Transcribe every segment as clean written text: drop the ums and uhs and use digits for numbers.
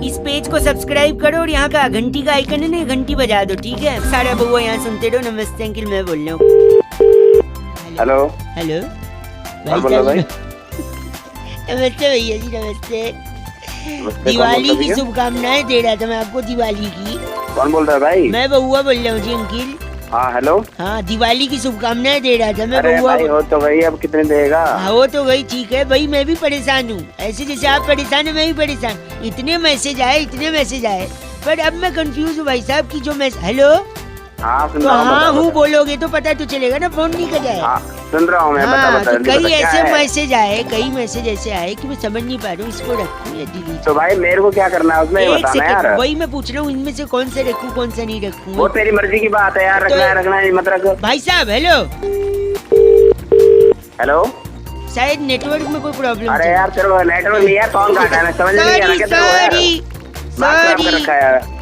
इस पेज को सब्सक्राइब करो और यहाँ का घंटी का आइकन है ना, घंटी बजा दो, ठीक है? सारा बउआ यहाँ सुनते रहो। नमस्ते अंकिल, मैं बोल रहा हूँ। हेलो हेलो भाई। नमस्ते भैया जी, नमस्ते। दिवाली की शुभकामनाएं दे रहा था मैं आपको, दिवाली की। कौन बोल रहा है भाई? मैं बउआ बोल रहा हूँ जी अंकिल। हाँ हेलो। हाँ, दिवाली की शुभकामनाएं दे रहा था मैं। अरे बउआ भाई हो तो गई, अब कितने देगा? हाँ वो तो गई, ठीक है भाई, मैं भी परेशान हूँ। ऐसे जैसे आप परेशान है मैं भी परेशान। इतने मैसेज आए, पर अब मैं कंफ्यूज हूँ भाई साहब की जो मैसेज। हेलो, हाँ सुन तो रहा हूँ। हाँ हूँ बोलोगे तो पता तो चलेगा ना, फोन नहीं कर जाए। हाँ सुन रहा हूँ मैं। हाँ, बता तो कई क्या ऐसे है? मैसेज ऐसे आए कि मैं समझ नहीं पा रहा हूँ, इसको रखूँ या डिलीट। तो भाई मेरे को क्या करना है उसमें, ये एक बताना यार। सेकंड, वही मैं पूछ रहा हूँ, इनमें से कौन सा रखूँ कौन सा नहीं रखूँ? वो तेरी मर्जी की बात है यार, तो- रखना है रखना है मत रख। भाई साहब हेलो, हेलो। शायद नेटवर्क में कोई प्रॉब्लम। अरे यार तेरे को नेटवर्क नहीं है, कौन काटा है? मैं समझ नहीं आ रहा क्या तेरे को यार। बात खराब कर रखा है यार।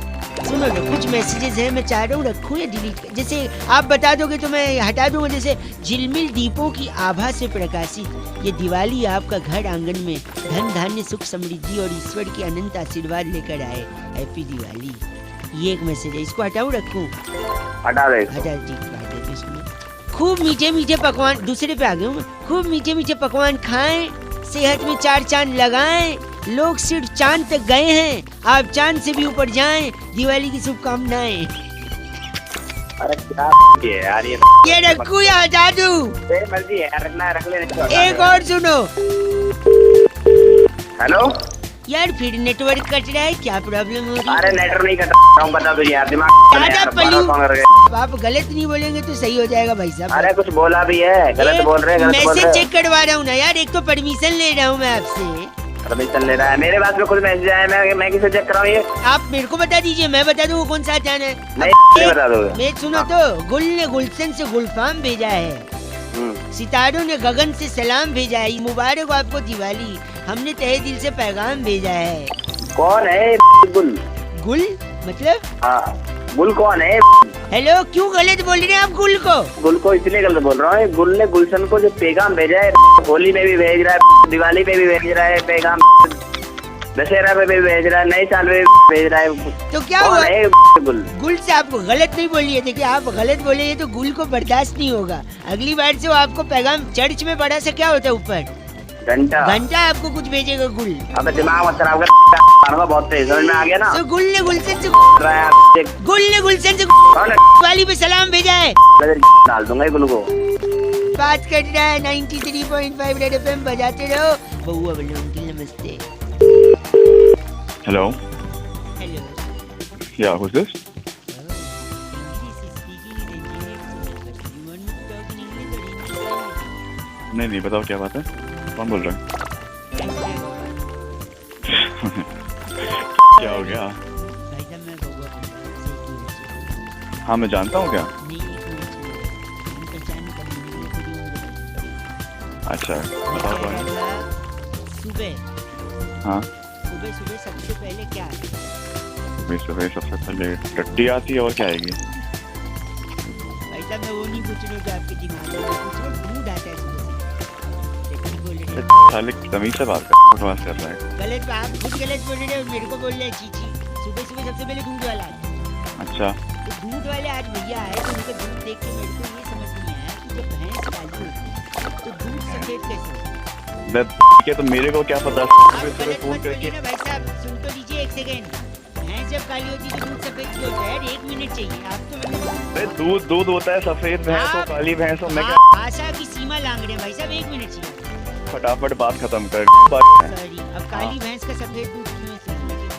सुनो ना, कुछ मैसेजेस हैं, मैं चाह रहा हूँ रखूँ या डिलीट कर। जैसे आप बता दोगे तो मैं हटा दूंगा। जैसे झिलमिल दीपों की आभा से प्रकाशित ये दिवाली आपका घर आंगन में धन धान्य सुख समृद्धि और ईश्वर की अनंत आशीर्वाद लेकर आए। हैप्पी दिवाली। ये एक मैसेज है, इसको हटाऊँ रखूँ? हटा दे। हटा दे इसको। खूब मीठे मीठे पकवान, दूसरे पे आ गया हूँ मैं। खूब मीठे मीठे पकवान खाएं, सेहत में 4 चांद लगाएं। लोग सिर्फ चांद तक गए हैं, आप चांद से भी ऊपर जाएं। दिवाली की शुभकामनाएं। अरे क्या है यार ये रखूं या हटा दूं? तेरी मर्जी है यार, रखना है रख ले। एक और सुनो। हेलो यार फिर नेटवर्क कट रहा है, क्या प्रॉब्लम हो रही? अरे नेटवर्क नहीं कट रहा हूँ, बता तुझे यार, दिमाग ज्यादा पल्लू। फोन करके। आप गलत नहीं बोलेंगे तो सही हो जाएगा भाई साहब। अरे कुछ बोला भी है, गलत बोल रहे हैं, गलत बोल मैसेज रहे चेक करवा रहा हूँ ना यार, एक तो परमिशन ले रहा हूँ मैं आपसे। परमिशन ले रहा है? मेरे पास में खुद मैसेज आया, मैं किसे चेक कराऊँ ये? आप मेरे को बता दीजिए, मैं बता दूँ कौन सा जाना है। नहीं बता दोगे? मैं सुनो तो, गुल ने गुलशन से गुलफाम भेजा है, सितारों ने गगन से सलाम भेजा है। मुबारक हो आपको दिवाली, हमने तहे दिल से पैगाम भेजा है। कौन है गुल? गुल मतलब? हाँ गुल कौन है? हेलो, क्यों गलत बोल रहे हैं आप गुल को? गुल को इसलिए गलत बोल रहा हूँ, गुल ने गुलशन को जो पैगाम भेजा है, होली में भी भेज रहा है, दिवाली पे भी भेज रहा है पैगाम, दशहरा पे भी भेज रहा है, नए साल में भी भेज रहा है। तो क्या कौन हुआ? है गुल? गुल से आपको गलत नहीं बोलिए, देखिए आप गलत बोले तो गुल को बर्दाश्त नहीं होगा। अगली बार से वो आपको पैगाम चर्च में पढ़ा से क्या होता है ऊपर घंटा आपको कुछ भेजेगा गुल। अब दिमाग मत खराब कर, बहुत तेज समझ में आ गया ना? तो गुल ने गुलशन से कौन दिवाली पे सलाम भेजा है। डाल दूंगा गुल को। बात कर रहा है 93.5 रेड एफएम, बजाते रहो। बउआ बोलो अंकिल नमस्ते। Hello. Hello. Yeah, who's this? नहीं बताओ क्या बात है, कौन बोल रहा है? क्या हो गया? भाई साहब मैं बउआ बोल रहा हूँ। हाँ मैं जानता हूँ क्या? अच्छा बताओ कौन है? सुबह हाँ सबसे पहले क्या है? सुबह सबसे पहले टट्टी आती है, और क्या आएगी? भाई साहब मैं वो नहीं पूछ रहा हूँ जो आपके दिमाग में, मैं पूछ रहा हूँ दूध आता है सुबह से। लेकिन बोल रहे हैं साले तमीज से बात कर, बकवास कर रहा है। गलत, आप खुद गलत बोल रहे हो, मेरे को बोल रहे हैं चीची। सुबह सबसे पहले दूध वाला आता है। अच्छा तो दूध वाले आज भैया आए तो उनका दूध देख के मेरे को ये समझ नहीं आया कि जब भैंस काली होती है तो दूध सफेद कैसे होता है? ठीक है, तो मेरे को क्या पता? आप सुबह गलत फोन मत करके बोलिए ना भाई साहब, सुन तो लीजिए एक सेकेंड। भैंस जब काली होती है तो दूध सफेद क्यों होता है यार? 1 मिनट चाहिए आप तो मतलब दूध होता है, सफेद भैंस हो, काली भैंस हो, मैं क्या? आशा की सीमा लांग रहे हैं भाई साहब, 1 मिनट चाहिए। फटाफट बात खत्म कर। सॉरी, अब काली भैंस का सफेद दूध क्यों है?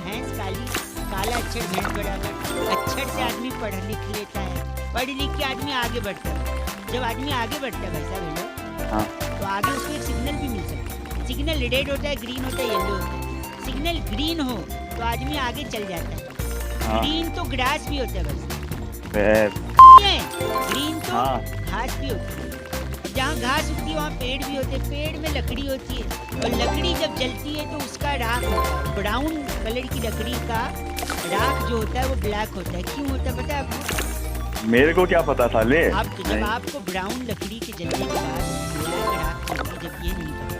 भैंस काली, काला अक्षर भैंस बराबर। अक्षर से आदमी पढ़ लिख लेता है, पढ़ लिख के आदमी आगे बढ़ता है। जब आदमी आगे बढ़ता है भाई साहब हेलो, हाँ तो आगे उसको एक सिग्नल भी मिल सकता है। सिग्नल रेड होता है, ग्रीन होता है, येलो होता है। सिग्नल ग्रीन हो तो आदमी आगे चल जाता है। हाँ। ग्रीन तो ग्रास भी होता है भाई बे- ग्रीन तो हाँ। घास भी होती है। जहाँ घास उगती है वहाँ पेड़ भी होते हैं, पेड़ में लकड़ी होती है, और लकड़ी जब जलती है तो उसका राख होता है। ब्राउन कलर की लकड़ी का राख जो होता है वो ब्लैक होता है। क्यों होता है पता है आपको? मेरे को क्या पता साले? आप जब आपको ब्राउन लकड़ी के जलने के बाद ब्लैक राख होती है, जब ये नहीं पता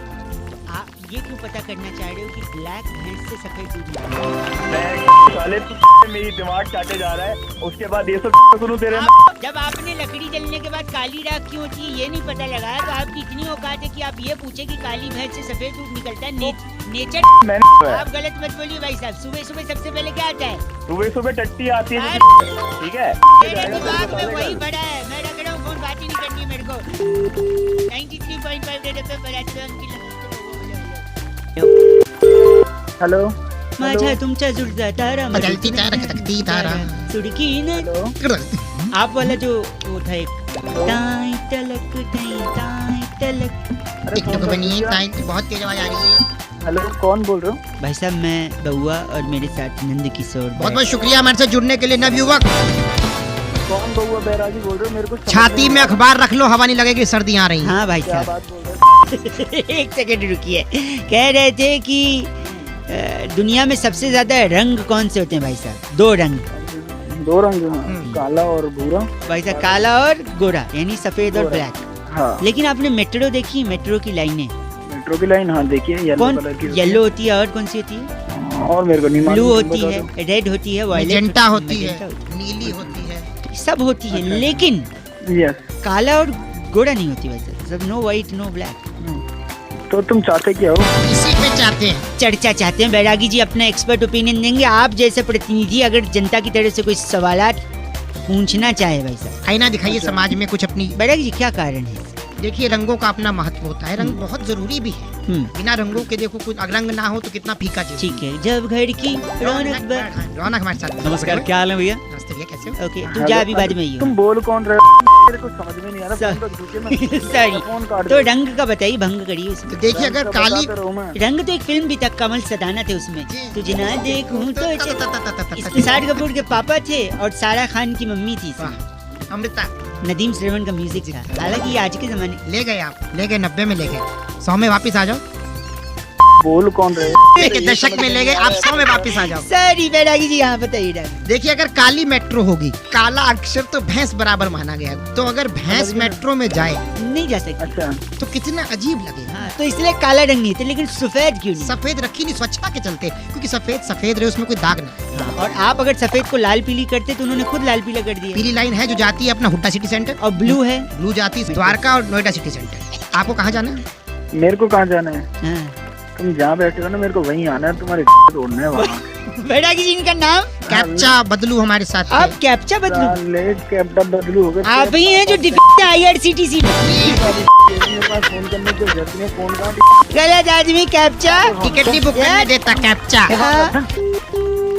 तो आप ये क्यों पता करना चाह रहे हो कि ब्लैक भैंस से सफेद दूध निकलता है? साले तू मेरी दिमाग चाटे जा रहा है, उसके बाद ये सब सुनूं तेरे में। जब आपने लकड़ी जलने के बाद काली राख क्यों होती है ये नहीं पता लगा, तो आपकी इतनी औकात है कि आप ये पूछे कि काली भैंस से सफेद दूध निकलता है। नेचर मैंने आप गलत मत बोलिए भाई साहब। सुबह सुबह सबसे पहले क्या आता है? सुबह सुबह टट्टी आती है, ठीक है? मेरे दिमाग में वही पड़ा है, मैं रख रहा हूँ फोन, बात ही नहीं करनी मेरे को। 93.5 रेड एफएम पर आज हेलो माझा तुमचा जुळता तारा बदलती तारा खटकती तारा सुड़की न आप वाला जो वो था एक ताई तलक ताई तलक। दिखने को बनी है, बहुत तेज आवाज आ रही है। हेलो, कौन बोल रहे हो? भाई साहब मैं बउआ और मेरे साथ नंद किशोर। बहुत बहुत शुक्रिया हमारे साथ जुड़ने के लिए नवयुवक। कौन बउआ बैरागी बोल रहे हो? मेरे को छाती में अखबार रख लो, हवा नहीं लगेगी, सर्दी आ रही है। हाँ भाई क्या साहब बात बोल रहे हो? एक सेकंड रुकिए। कह रहे थे कि दुनिया में सबसे ज्यादा रंग कौन से होते हैं भाई साहब? दो रंग। दो रंग हैं, काला और भूरा। भाई साहब काला और गोरा, यानी सफेद और ब्लैक। हाँ, लेकिन आपने मेट्रो देखी? मेट्रो की लाइनें मेट्रो की लाइन, हाँ देखिए, येलो कौन? कलर की। येलो होती है और कौन सी होती है? और मेरे को नहीं ब्लू मालूम, तुम होती बता है, दो। रेड होती है, वायलेट मैजेंटा होती है, मैजेंटा नीली होती है, सब होती है। अच्छा। लेकिन यस, काला और गोरा नहीं होती वैसे, सब नो व्हाइट नो ब्लैक। तो तुम चाहते क्या हो? इसी पे चाहते हैं। चर्चा चाहते हैं। बैरागी जी अपना एक्सपर्ट ओपिनियन देंगे। आप जैसे प्रतिनिधि अगर जनता की तरफ से कोई सवालात पूछना चाहे भाई साहब। आईना दिखाइए समाज में कुछ अपनी। बैरागी जी क्या कारण है? देखिए रंगों का अपना महत्व होता है, रंग बहुत जरूरी भी है। बिना रंगों के देखो कुछ रंग ना हो तो कितना फीका जीवन। ठीक है, जब घर की रौनक रौनक हमारे साथ। नमस्कार, क्या हाल है भैया? नमस्ते भैया, कैसे हो? ओके तू जा अभी बाद में ही तुम बोल कौन रहे हो? मेरे को समझ में नहीं आ रहा। सर- फोन रख दो, मैं सॉरी। फोन काट तो दूं। रंग का बताइए, भंग करिए तो उसमें। देखिए अगर रंग का काली बताता रहूं मैं। रंग तो एक फिल्म भी था, कमल सदाना थे उसमें। जी। तुझे ना देखूं तो इसमें शाहिद कपूर के पापा थे और सारा खान की मम्मी थी इसमें। वाह, अमृता नदीम श्रवण का म्यूजिक था। हालांकि ये आज के जमाने ले गए, आप ले गए 90 में ले गए, 100 में वापस आ जाओ। बोल कौन रहे हो? के दशक में ले गए, आप 100 में वापस आ जाओ। सॉरी बैरागी जी, यहाँ बताइए डाल। देखिए अगर काली मेट्रो होगी, काला अक्षर तो भैंस बराबर माना गया है, तो अगर भैंस मेट्रो में जाए नहीं जा सकती। अच्छा, तो कितना अजीब लगेगा। हाँ, तो इसलिए काला रंग नहीं थे, लेकिन सफेद क्यों नहीं? सफेद रखी नहीं, स्वच्छता के चलते, क्योंकि सफेद सफेद रहे, उसमें कोई दाग नहीं। हाँ, और आप अगर सफेद को लाल पीली करते तो उन्होंने खुद लाल पीला कर दिया। पीली लाइन है जो जाती है अपना हुड्डा सिटी सेंटर, और ब्लू है। ब्लू जाती है द्वारका और नोएडा सिटी सेंटर। आपको कहाँ जाना है? मेरे को कहाँ जाना है? हाँ। तुम जहाँ बैठे हो ना, मेरे को वहीं आना है। तुम्हारे तोड़ना है वहाँ। बैरागी जी इनका नाम? कैप्चा बदलू हमारे साथ थे। आप कैप्चा बदलू? साले कैप्टन बदलू हो गए। आप ही हैं जो डिफेक्ट IRCTC में। मेरे पास फोन करने की जरूरत नहीं है। फोन कहाँ? गलत आदमी कैप्चा। टिकट नहीं बुक करने देता कैप्चा। हाँ।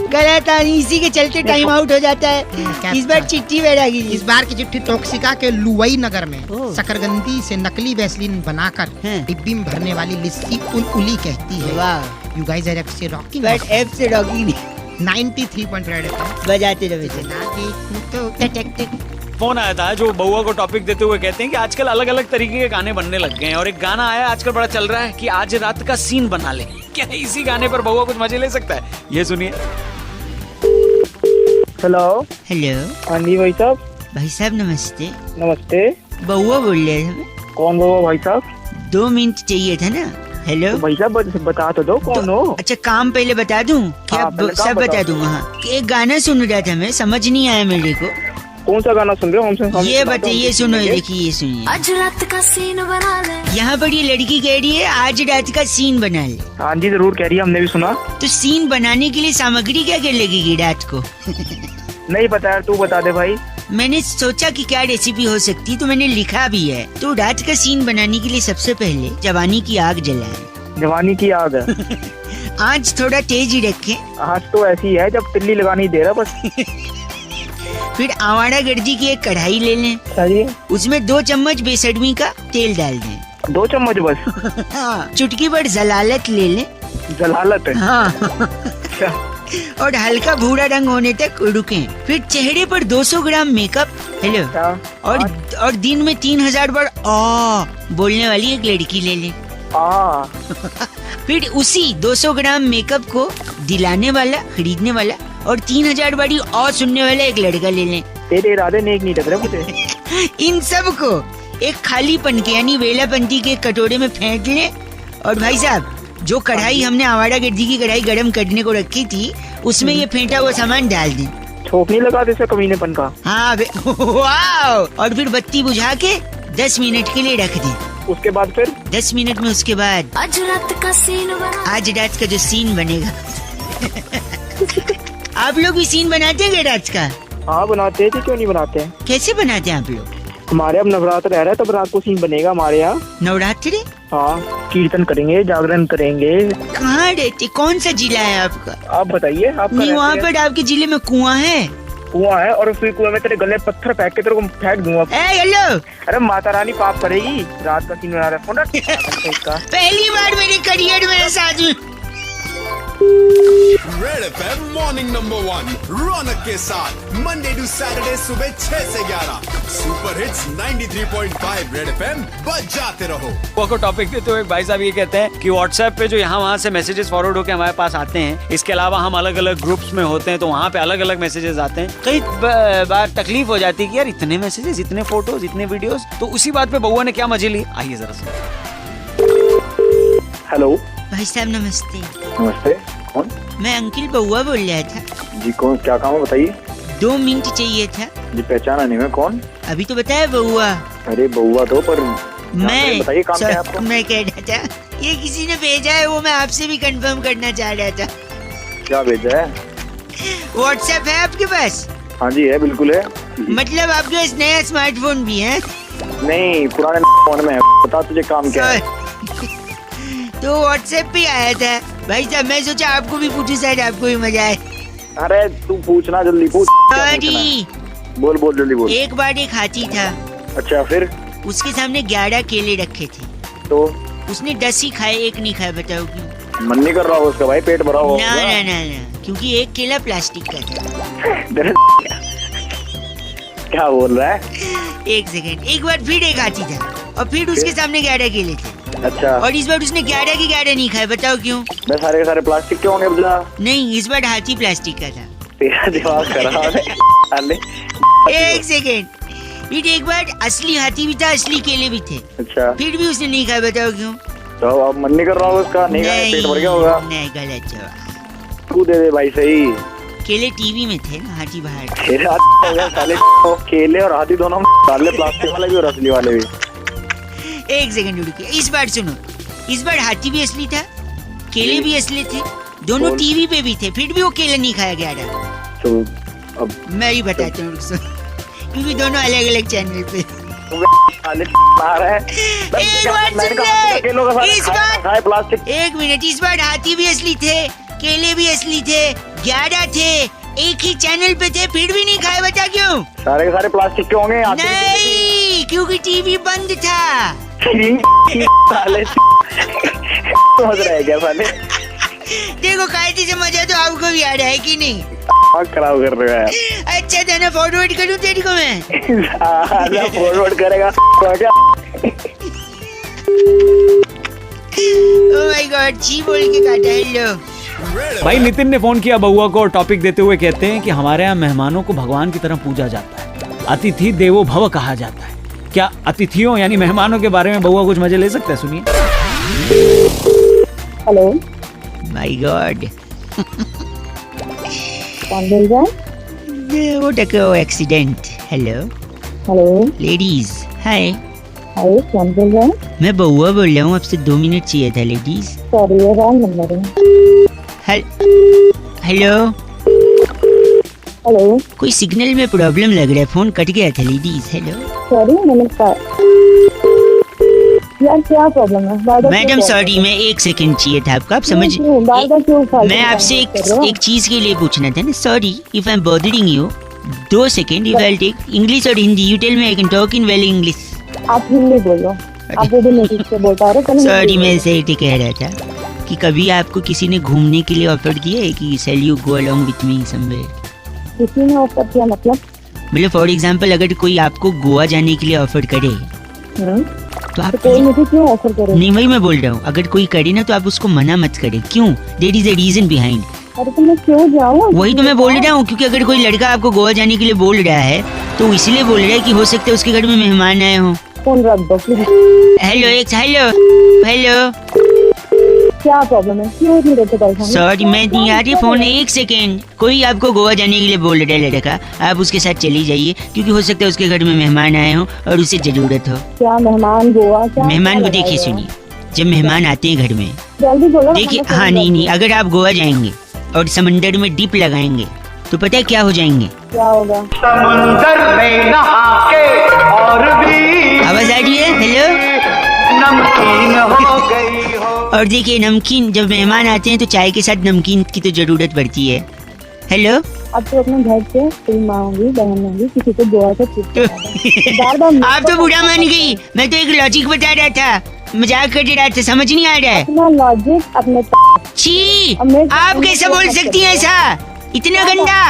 गलत आदमी, इसी के चलते टाइम आउट हो जाता है। कैप्चा। इस बार चिट्ठी बैरागी जी। इस बार की चिट्ठी टॉक्सिका के लुवई नगर में ओह। शकरगंदी से नकली वैसलीन बनाकर हैं। डिब्बी में भरने वाली लिस्सी उली कहती है। वाह, you guys are actually rocking. But F से डॉगी नहीं 93.8 बजाते रहे थे। ना देखूं तो टक टक। फोन आया था जो बउआ को टॉपिक देते हुए कहते हैं कि आजकल अलग अलग तरीके के गाने बनने लग गए हैं, और एक गाना आया आजकल बड़ा चल रहा है कि आज रात का सीन बना ले। क्या इसी गाने पर बउआ कुछ मजे ले सकता है? ये सुनिए। हेलो, हेलो हाँ जी भाई साहब। भाई साहब नमस्ते। नमस्ते। बउआ बोल रहे थे हमें। कौन हो भाई साहब? 2 मिनट चाहिए था ना। हेलो तो भाई साहब बता तो दो कौन हो। अच्छा काम पहले बता दूं क्या? हाँ, पहले काम सब बता बताओ। दूंगा। हाँ, एक गाना सुन रहा था मैं, समझ नहीं आया मेरे को। कौन सा गाना सुन रहे हो? हमसे ये बताइए, सुनो ये देखिए, ये सुनिए। आज रात का सीन बना ले। यहाँ पर ये लड़की कह रही है आज रात का सीन बना ले। हाँ जी जरूर कह रही है, हमने भी सुना। तो सीन बनाने के लिए सामग्री क्या क्या लगेगी रात को? नहीं पता यार, तू बता दे भाई। मैंने सोचा कि क्या रेसिपी हो सकती, तो मैंने लिखा भी है। तो रात का सीन बनाने के लिए सबसे पहले जवानी की आग जलाएं। जवानी की आग है। आँच थोड़ा तेज ही रखें। आज तो ऐसी है जब तिल्ली लगानी दे रहा बस। फिर आवारा गर्जी की एक कढ़ाई ले लें, सही। उसमें 2 चम्मच बेसडमी का तेल डाल दें। 2 चम्मच बस? हाँ, चुटकी भर जलालत ले लें। जलालत है। हाँ। और हल्का भूरा रंग होने तक रुकें। फिर चेहरे पर 200 ग्राम मेकअप। हेलो। क्या? और दिन में 3000 बार आ बोलने वाली एक लड़की ले लें। फिर उसी 200 ग्राम मेकअप को दिलाने वाला, खरीदने वाला और 3000 बारी और सुनने वाला एक लड़का ले लें। तेरे इरादे नेक नहीं लग रहे मुझे। इन सब को एक खाली पन के यानी वेलापंती के कटोरे में फेंक लें। और भाई साहब जो कढ़ाई हमने आवारा गर्दी की कढ़ाई गरम करने को रखी थी, उसमें ये फेंटा हुआ सामान डाल दें। छोक नहीं लगा दे कमीनेपन का। हाँ वाओ। और फिर बत्ती बुझा के 10 मिनट के लिए रख दें। उसके बाद फिर 10 मिनट में उसके बाद आज रात का सीन बना आज रात का जो सीन बनेगा आप लोग भी सीन बनाते हैं रात का? हाँ बनाते हैं, क्यों नहीं बनाते हैं। कैसे बनाते हैं आप लोग? हमारे अब नवरात्र रह रहा है, तब रात को सीन बनेगा हमारे यहाँ। नवरात्रि? हाँ, कीर्तन करेंगे, जागरण करेंगे। कहाँ रहते, कौन सा जिला है आपका? आप बताइए। आप नहीं, वहाँ पर आपके जिले में कुआं है? कुआं है, और फिर कुआं में तेरे गले पत्थर फेंक के तेरे को फेंक दूंगा। हेलो। अरे माता रानी पाप करेगी। रात का सीन बना रहा है। पहली बार मेरे करियर में साथ में। रेड एफएम मॉर्निंग नंबर 1 रौनक के साथ मंडे टू सैटरडे सुबह 6 से 11 सुपर हिट्स 93.5 रेड एफएम बजाते रहो। बुआ को टॉपिक देते हुए भाई साहब ये कहते हैं कि व्हाट्सएप पे जो यहाँ वहाँ से मैसेजेस फॉरवर्ड होकर हमारे पास आते हैं, इसके अलावा हम अलग अलग ग्रुप्स में होते हैं तो वहाँ पे अलग अलग मैसेजेस आते हैं। कई बार तकलीफ हो जाती है कि यार इतने मैसेजेस, इतने फोटोज, इतने वीडियोस। तो उसी बात पे बउआ ने क्या मजे ली, आइए जरा से। हेलो भाई साहब नमस्ते। नमस्ते, कौन? मैं अंकिल बउआ बोल रहा था जी कौन, क्या काम है बताइए। 2 मिनट चाहिए था। जी पहचाना नहीं मैं, कौन? अभी तो बताया बउआ। अरे बउआ तो, पर मैं बताइए काम क्या है आपको। मैं कह रहा था ये किसी ने भेजा है, वो मैं आपसे भी कंफर्म करना चाह रहा था। क्या भेजा है? व्हाट्सएप है आपके पास? हाँ जी है, बिल्कुल है। मतलब आपके पास नया स्मार्टफोन भी है? नहीं, पुराने फोन में है। बता तुझे काम क्या है। तो व्हाट्सएप पे आया था भाई साहब, मैं सोचा आपको भी पूछूं, शायद आपको भी मजा आए। अरे तू पूछना, जल्दी पूछ। सॉरी। बोल बोल जल्दी बोल। एक बार एक हाथी था। अच्छा, फिर? उसके सामने 11 केले रखे थे, तो उसने 10 ही खाए, एक नहीं खाया। बताओ क्यों? मन नहीं कर रहा हो उसका भाई, पेट भरा हो। ना ना ना ना, क्योंकि एक केला प्लास्टिक का था। क्या बोल रहा है? एक सेकंड, एक बार फिर एक हाथी था और फिर उसके सामने 11 केले थे। अच्छा, और इस बार उसने 11 के 11 नहीं खाए। बताओ क्यों? बस सारे के सारे प्लास्टिक के होंगे बजा। नहीं, इस बार हाथी प्लास्टिक का था। तेरा दिमाग खराब है। एक सेकंड, फिर एक बार असली हाथी भी था, असली केले भी थे। अच्छा, फिर भी उसने नहीं खाया। बताओ क्यों? तो अब मन नहीं कर रहा हो उसका, नहीं खाया, पेट भर गया होगा। नहीं, गलत जवाब। तू दे दे भाई, सही। केले टीवी में थे ना, हाथी बाहर। तेरे हाथ हो गया साले। केले और हाथी दोनों डाल ले, प्लास्टिक वाले भी और असली वाले भी। एक सेकंड रुकिए, इस बार सुनो। इस बार हाथी भी असली था, केले भी असली थे, दोनों बोल। टीवी पे भी थे, फिर भी वो केले नहीं खाया गया था। तो अब मैं ही बताता हूँ, क्योंकि दोनों अलग अलग चैनल पे। साले आ रहा है। एक बार सुन ले, इस बार प्लास्टिक। एक मिनट, इस बार हाथी भी असली थे, केले भी असली थे, 11 थे, एक ही चैनल पे थे, फिर भी नहीं खाए। बता क्यों? सारे के सारे प्लास्टिक के होंगे। नहीं, क्योंकि टीवी बंद था। साले समझ रहे क्या साले? देखो कायदे से मजा तो आपको भी आ रहा है कि नहीं? खराब कर रहे हो यार। अच्छा था ना, फॉरवर्ड करूँ तेरे को मैं? फॉरवर्ड करेगा क्या? ओह माय गॉड, जी बोल के काटा। हेलो भाई नितिन ने फोन किया बउआ को और टॉपिक देते हुए कहते हैं कि हमारे यहाँ मेहमानों को भगवान की तरह पूजा जाता है, अतिथि देवो भव कहा जाता है। क्या अतिथियों यानी मेहमानों के बारे में बउआ कुछ मजे ले सकते हैं? सुनिए। हेलो, माय गॉड, कौन बोल रहा है? वो टको एक्सीडेंट। हेलो हेलो, लेडीज, हाय। हाय, कौन बोल रहा है? मैं बउआ बोल रहा हूँ, आपसे 2 मिनट चाहिए था लेडीज। सॉरी, ये रॉन्ग नंबर है। हेलो हेलो, कोई सिग्नल में प्रॉब्लम लग रहा है, फोन कट गया था लेडीज। हेलो सॉरी, मैंने यार क्या प्रॉब्लम है? मैडम सॉरी, मैं 1 सेकंड चाहिए था आपका, आप समझ। मैं आपसे एक चीज के लिए पूछना था ना। Sorry if I am bothering you. 2 second, if I take English और Hindi, you tell me, I can talk in well English. आप हिंदी बोलो, आप वो भी नहीं से बोलता रहे। सॉरी, मैं ऐसे ही कह रहा था कि कभी आपको किसी ने घूमने के लिए ऑफर किया है कि shall you go along with me somewhere? किसी ने ऑफर किया मतलब? फॉर एग्जांपल अगर कोई आपको गोवा जाने के लिए ऑफर करे तो आप कोई मुझे क्यों ऑफर करे? नहीं, वही मैं बोल रहा हूँ, अगर कोई करे ना तो आप उसको मना मत करें। क्यों? There is a reason behind. अरे तो मैं क्यों जाऊँ? वही तो मैं बोल रहा हूँ, क्योंकि अगर कोई लड़का आपको गोवा जाने के लिए बोल रहा है तो इसलिए बोल रहा है कि हो सकता है उसके घर में मेहमान आए हों। फोन रख दो। हेलो हेलो हेलो क्या प्रॉब्लम है, क्यों इतनी देर से परेशान? सॉरी मैं नहीं आ रही फोन, एक सेकेंड। कोई आपको गोवा जाने के लिए बोल रहा है लड़का, आप उसके साथ चली जाइए क्योंकि हो सकता है उसके घर में मेहमान आए हो और उसे जरूरत हो। क्या मेहमान गोवा? क्या मेहमान को क्या देखिए लगाया सुनिए, जब मेहमान आते हैं घर में, जल्दी बोलो। देखिए हाँ नहीं, अगर आप गोवा जाएंगे और समंदर में डिप लगाएंगे तो पता है क्या हो जाएंगे? क्या होगा? समुंदर में नहा के और भी आवाज आ रही है? हेलो। नमकीन हो गई हो। और देखिए नमकीन, जब मेहमान आते हैं तो चाय के साथ नमकीन की तो जरूरत पड़ती है। हेलो। अब तो अपने घर से कोई माँ होगी, बहन होगी, किसी को गोवा से पूछ बार आप तो बुरा मान गई, मैं तो एक लॉजिक बता रहा था, मजाक कर रहा था, समझ नहीं आ रहा है? अपना लॉजिक अपने छी, अब मैं- आप कैसे बोल सकती हैं ऐसा, इतना गंदा?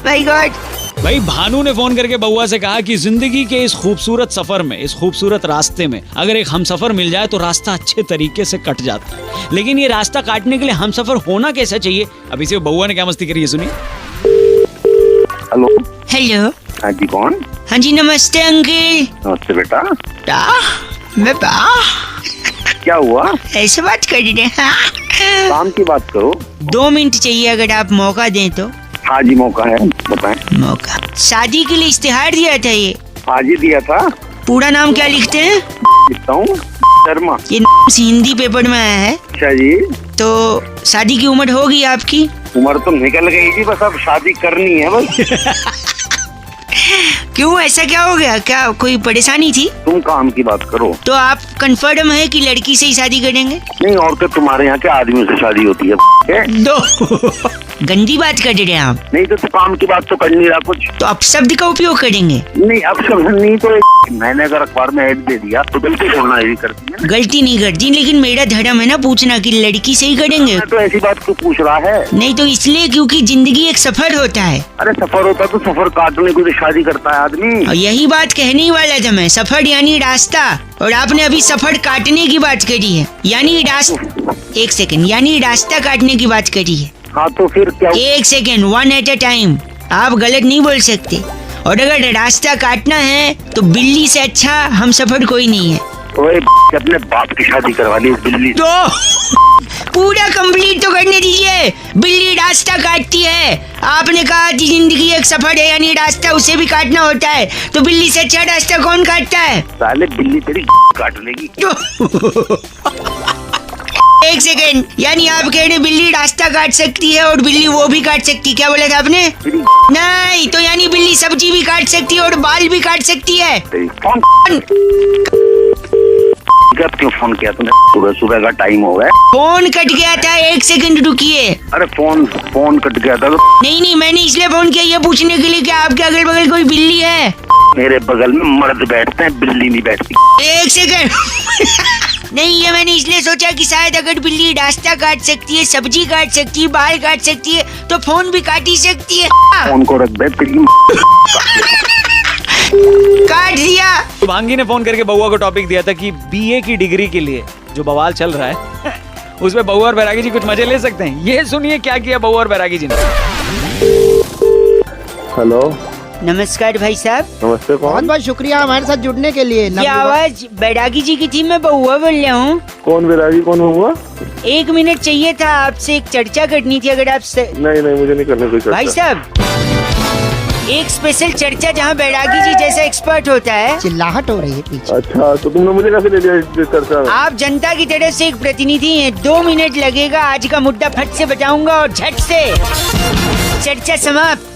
My God. भाई भानु ने फोन करके बउआ से कहा कि जिंदगी के इस खूबसूरत सफर में, इस खूबसूरत रास्ते में अगर एक हमसफर मिल जाए तो रास्ता अच्छे तरीके से कट जाता है, लेकिन ये रास्ता काटने के लिए हमसफर होना कैसा चाहिए? अभी से बउआ ने क्या मस्ती करी है, सुनिए। हेलो। हेलो। हाँ जी, कौन? हाँ जी नमस्ते अंकल। नमस्ते बेटा। मैं क्या हुआ? ऐसे बात कर रहे हैं? काम की बात करो। 2 मिनट चाहिए अगर आप मौका दें तो। हाँ जी, मौका है, बताएं। मौका, शादी के लिए इश्तिहार दिया था ये। आज ही दिया था। पूरा नाम क्या लिखते हैं? लिखता हूँ शर्मा। ये हिंदी पेपर में आया है। अच्छा जी। तो शादी की उम्र होगी आपकी? उम्र तो निकल गई थी, बस अब शादी करनी है बस। क्यों, ऐसा क्या हो गया, क्या कोई परेशानी थी? तुम काम की बात करो। तो आप कंफर्म है कि लड़की से ही शादी करेंगे? नहीं, और तो तुम्हारे यहाँ के आदमियों से शादी होती है। दो गंदी बात कर रहे हैं आप। नहीं तो काम की बात तो कर नहीं रहा कुछ। तो अपशब्द का उपयोग करेंगे? नहीं, अपशब्द नहीं तो मैंने अगर अखबार में ऐड दे दिया तो गलती बोलना ही करती है। गलती नहीं करती, लेकिन मेरा धर्म है ना पूछना कि लड़की से ही करेंगे। मैं तो ऐसी बात क्यों पूछ रहा है? नहीं तो इसलिए क्योंकि जिंदगी एक सफर होता है। अरे सफर होता तो सफर काटने को तो शादी करता है आदमी। और यही बात कहने ही वाला था मैं, सफर यानी रास्ता, और आपने अभी सफर काटने की बात करी है, यानी एक सेकंड, यानी रास्ता काटने की बात करी है। हाँ तो फिर क्या? एक सेकंड, 1 at a टाइम, आप गलत नहीं बोल सकते। और अगर रास्ता काटना है तो बिल्ली से अच्छा हम सफर कोई नहीं है। ओए अपने बाप की शादी करवा ली बिल्ली। तो पूरा कंप्लीट तो करने दीजिए। बिल्ली रास्ता काटती है, आपने कहा कि जिंदगी एक सफर है यानी रास्ता उसे भी काटना होता है, तो बिल्ली से अच्छा रास्ता कौन काटता है? साले बिल्ली तेरी काट लेगी। एक सेकेंड, यानी आप कह रहे बिल्ली रास्ता काट सकती है और बिल्ली वो भी काट सकती है, क्या बोला था आपने? नहीं, तो यानी बिल्ली सब्जी भी काट सकती है और बाल भी काट सकती है। कब क्यों फोन किया तुमने? सुबह सुबह का टाइम हो गया। फोन कट गया था, 1 सेकंड रुकिए। अरे फोन कट गया था। नहीं, मैंने इसलिए फोन किया ये पूछने के लिए कि आपके अगल बगल कोई बिल्ली है? मेरे बगल में मर्द बैठते हैं, बिल्ली नहीं बैठती। 1 सेकंड। नहीं, ये मैंने इसलिए सोचा कि शायद अगर बिल्ली रास्ता काट सकती है, सब्जी काट सकती है, बाल काट सकती है, तो फोन भी काट ही सकती है। फोन को रख दे तेरी। काट दिया। भांगी ने फोन करके बउआ को टॉपिक दिया था कि बीए की डिग्री के लिए जो बवाल चल रहा है उसमें बउआ और बैरागी जी कुछ मजे ले सकते हैं। ये सुनिए क्या किया बउआ और बैरागी जी ने। हेलो। नमस्कार भाई साहब। नमस्ते, बहुत बहुत शुक्रिया हमारे साथ जुड़ने के लिए। ये आवाज बैरागी जी की थी, मैं बउआ बोल रहा हूँ। कौन बैरागी, कौन हुआ? 1 मिनट चाहिए था, आपसे एक चर्चा करनी थी अगर आप नहीं, मुझे नहीं करने कोई चर्चा। भाई साहब, एक स्पेशल चर्चा जहाँ बैरागी जी जैसा एक्सपर्ट होता है। चिल्लाहट हो रही है पीछे। अच्छा, तो तुमने मुझे कैसे ले लिया इस चर्चा में? आप जनता की तरफ से एक प्रतिनिधि हैं, 2 मिनट लगेगा, आज का मुद्दा फट से बताऊंगा और झट से चर्चा समाप्त।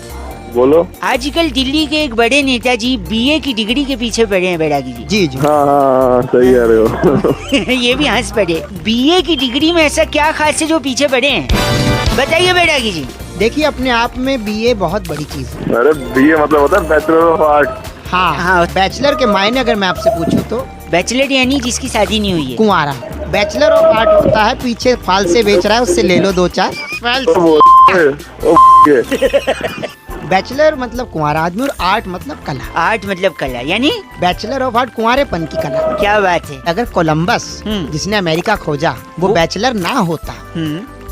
बोलो। आजकल दिल्ली के एक बड़े नेताजी बीए की डिग्री के पीछे पड़े हैं बैरागी जी। जी। हाँ, सही कह रहे हो। ये भी हंस पड़े। बीए की डिग्री में ऐसा क्या खास है जो पीछे पड़े हैं, बताइए बैरागी जी। देखिए, अपने आप में बीए बहुत बड़ी चीज है। अरे बीए मतलब होता है बैचलर ऑफ आर्ट। हाँ, बैचलर के मायने अगर मैं आपसे पूछूं तो बैचलर यानी जिसकी शादी नहीं हुई है, कुंवारा। बैचलर ऑफ आर्ट होता है पीछे फाल से बेच रहा है, उससे ले लो 2-4। बैचलर मतलब कुंवारा आदमी और आर्ट मतलब कला। आर्ट मतलब कला, यानी बैचलर ऑफ आर्ट कुंवारेपन की कला। क्या बात है। अगर कोलंबस जिसने अमेरिका खोजा वो बैचलर ना होता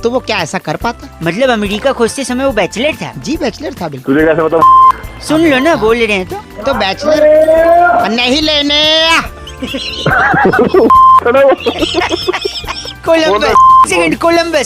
तो वो क्या ऐसा कर पाता? मतलब अमेरिका खोजते समय वो बैचलर था? जी, बैचलर था बिल्कुल। तुझे कैसे पता? सुन लो ना, बोल रहे हैं तो बैचलर नहीं लेने